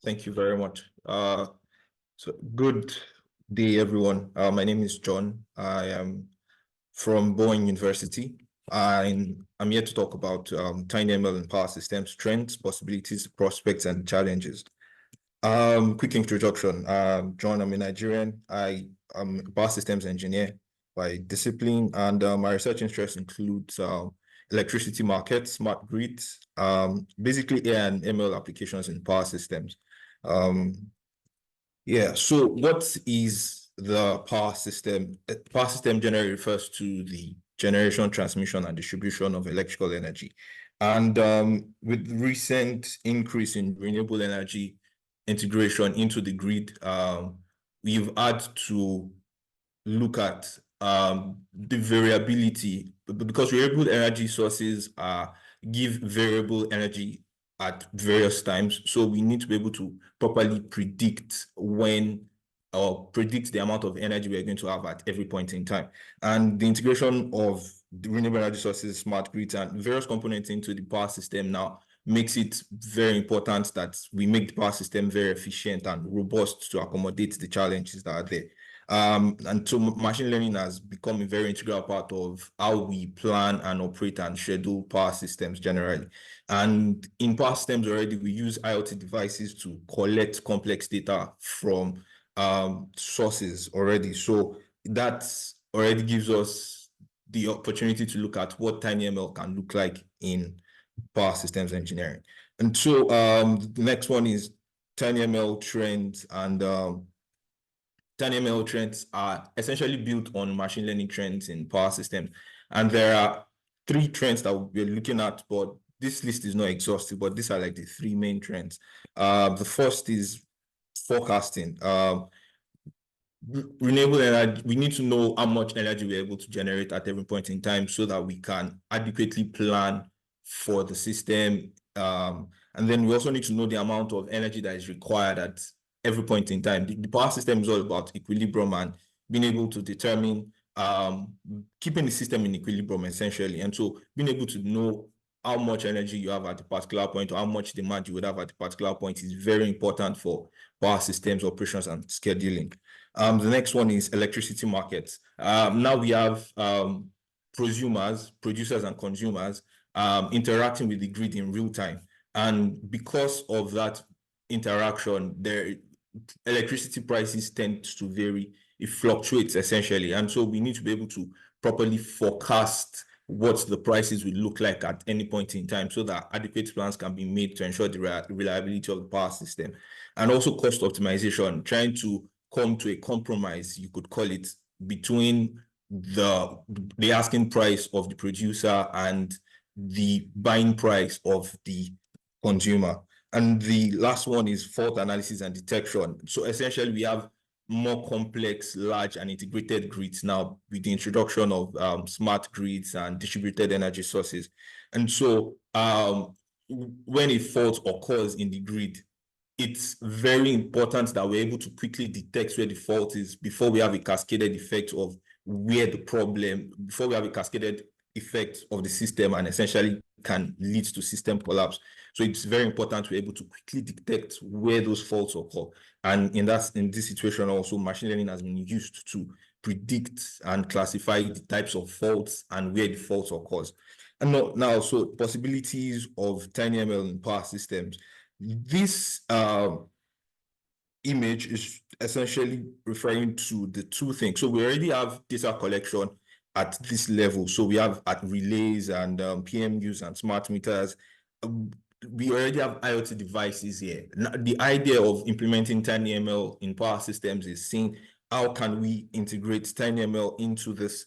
Thank you very much. So good day, everyone. My name is John. I am from Boeing University. I'm here to talk about TinyML and power systems, trends, possibilities, prospects, and challenges. Quick introduction. John, I'm a Nigerian. I'm a power systems engineer by discipline, and my research interests includes electricity markets, smart grids, basically AI and ML applications in power systems. So what is the power system? Power system generally refers to the generation, transmission, and distribution of electrical energy. And with recent increase in renewable energy integration into the grid, we've had to look at the variability because renewable energy sources give variable energy at various times. So we need to be able to properly predict when or predict the amount of energy we're going to have at every point in time. And the integration of the renewable energy sources, smart grids, and various components into the power system now makes it very important that we make the power system very efficient and robust to accommodate the challenges that are there. And so machine learning has become a very integral part of how we plan and operate and schedule power systems generally. And in power systems already, we use IoT devices to collect complex data from sources already. So that already gives us the opportunity to look at what TinyML can look like in power systems engineering. And so the next one is TinyML trends, and TinyML trends are essentially built on machine learning trends in power systems. And there are three trends that we're looking at, but this list is not exhaustive, but these are like the three main trends. The first is forecasting. Renewable energy, we need to know how much energy we're able to generate at every point in time so that we can adequately plan for the system. And then we also need to know the amount of energy that is required at every point in time. The power system is all about equilibrium and being able to determine keeping the system in equilibrium essentially. And so being able to know how much energy you have at a particular point or how much demand you would have at a particular point is very important for power systems operations and scheduling. The next one is electricity markets. Now we have prosumers, producers and consumers interacting with the grid in real time. And because of that interaction, their electricity prices tend to vary. It fluctuates essentially. And so we need to be able to properly forecast what the prices will look like at any point in time so that adequate plans can be made to ensure the reliability of the power system. And also cost optimization, trying to come to a compromise, you could call it, between the asking price of the producer and the buying price of the consumer. And the last one is fault analysis and detection. So essentially, we have more complex, large, and integrated grids now with the introduction of smart grids and distributed energy sources. And so when a fault occurs in the grid, it's very important that we're able to quickly detect where the fault is before we have a cascaded effect of where the problem, before we have a cascaded effect of the system and essentially can lead to system collapse. So it's very important to be able to quickly detect where those faults occur. And in this situation also, machine learning has been used to predict and classify the types of faults and where the faults occur. And now, so possibilities of TinyML in power systems. This image is essentially referring to the two things. So we already have data collection at this level. So we have at relays and PMUs and smart meters. We already have IoT devices here. Now, the idea of implementing TinyML in power systems is seeing how can we integrate TinyML into this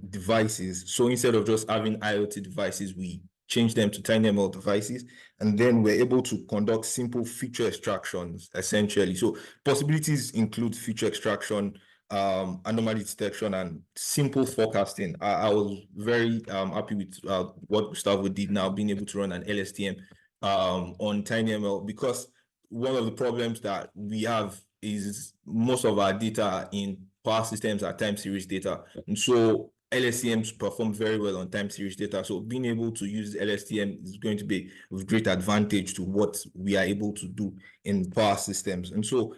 devices. So instead of just having IoT devices, we change them to TinyML devices, and then we're able to conduct simple feature extractions, essentially. So possibilities include feature extraction, anomaly detection, and simple forecasting. I was very happy with what Gustavo did now, being able to run an LSTM on TinyML, because one of the problems that we have is most of our data in power systems are time series data. And so LSTMs perform very well on time series data. So being able to use LSTM is going to be of great advantage to what we are able to do in power systems. And so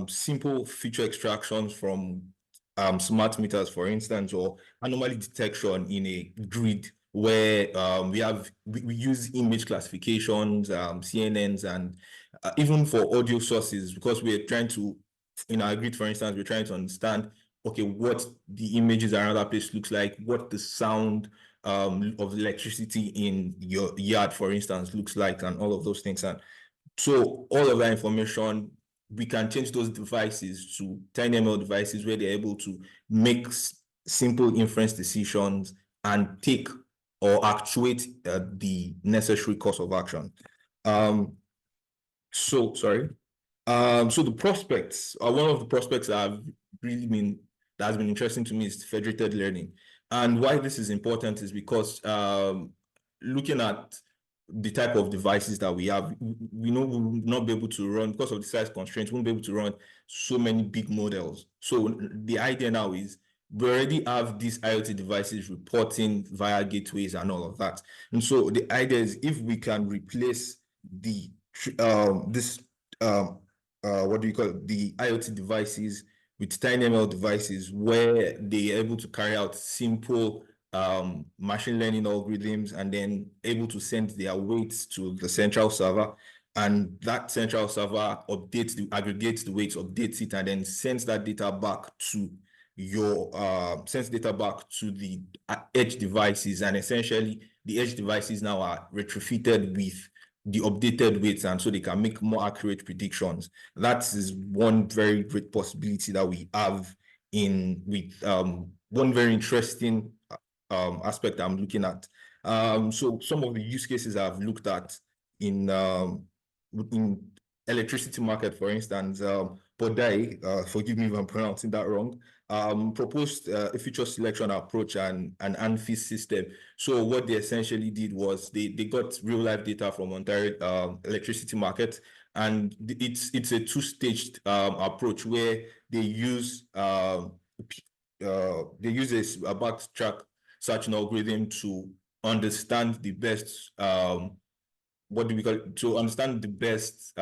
simple feature extractions from smart meters, for instance, or anomaly detection in a grid where we use image classifications, CNNs, and even for audio sources, because we're trying to, in our grid, for instance, we're trying to understand, okay, what the images around that place looks like, what the sound of electricity in your yard, for instance, looks like, and all of those things. And so all of that information, we can change those devices to TinyML devices where they're able to make simple inference decisions and take or actuate the necessary course of action. Sorry. So the prospects, one of the prospects that has been interesting to me is federated learning. And why this is important is because looking at the type of devices that we have, we know we will not be able to run, because of the size constraints, we won't be able to run so many big models. So the idea now is we already have these IoT devices reporting via gateways and all of that. And so the idea is, if we can replace the what do you call it, the IoT devices with TinyML devices, where they are able to carry out simple machine learning algorithms and then able to send their weights to the central server, and that central server aggregates the weights, updates it, and then sends that data back to the edge devices. And essentially the edge devices now are retrofitted with the updated weights, and so they can make more accurate predictions. That is one very great possibility that we have with one very interesting aspect I'm looking at. So some of the use cases I've looked at in electricity market, for instance, Bodai, forgive me if I'm pronouncing that wrong, proposed a feature selection approach and an ANFIS system. So what they essentially did was they got real life data from Ontario electricity market, and it's a two-staged approach where they use a backtrack search algorithm to understand the best what do we call it? To understand the best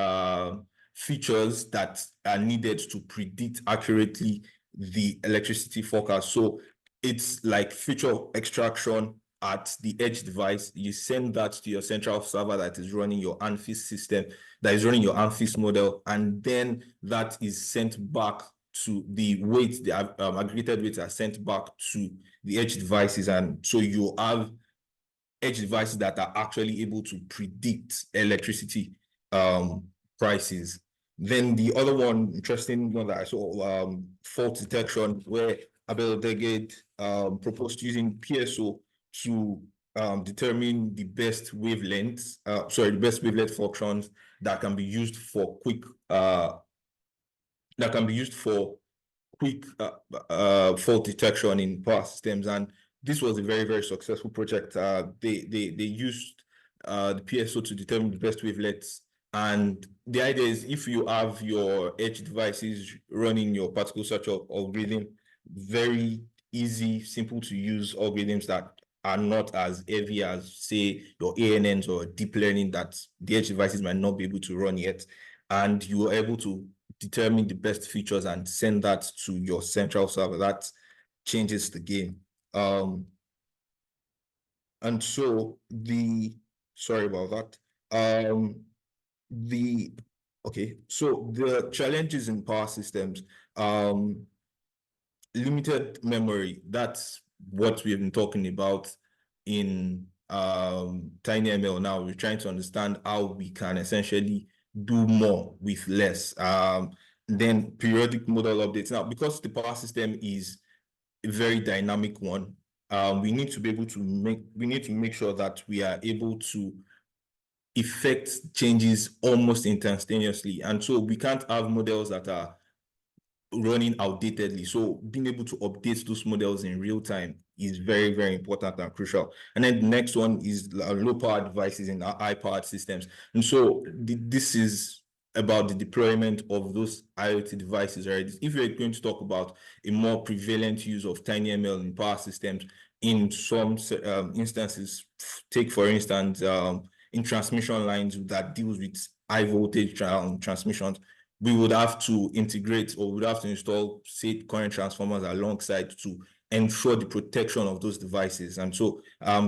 features that are needed to predict accurately the electricity forecast. So it's like feature extraction at the edge device. You send that to your central server that is running your ANFIS system, that is running your ANFIS model, and then that is sent back to the weights, the aggregated weights are sent back to the edge devices. And so you have edge devices that are actually able to predict electricity prices. Then the other one, interesting one that I saw, fault detection, where Abel Deged proposed using PSO to determine the best wavelengths, the best wavelength functions that can be used for quick fault detection in power systems. And this was a very, very successful project. They used the PSO to determine the best wavelengths. And the idea is, if you have your edge devices running your particle search algorithm, very easy, simple to use algorithms that are not as heavy as, say, your ANNs or deep learning that the edge devices might not be able to run yet. And you are able to determine the best features and send that to your central server. That changes the game. And so sorry about that. So the challenges in power systems, limited memory, that's what we've been talking about in TinyML. Now we're trying to understand how we can essentially do more with less. Then periodic model updates. Now, because the power system is a very dynamic one, we need to make sure that we are able to effect changes almost instantaneously. And so we can't have models that are running outdatedly. So being able to update those models in real time is very, very important and crucial. And then the next one is low power devices in high powered systems. And so this is about the deployment of those IoT devices, right? If you're going to talk about a more prevalent use of TinyML in power systems, in some instances, take for instance, in transmission lines that deals with high voltage transmissions, we would have to integrate or we would have to install, say, current transformers alongside to ensure the protection of those devices. And so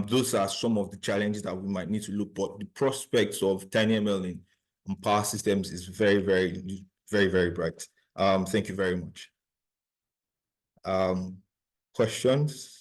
those are some of the challenges that we might need to look, but the prospects of TinyML in power systems is very, very, very, very bright. Thank you very much. Questions?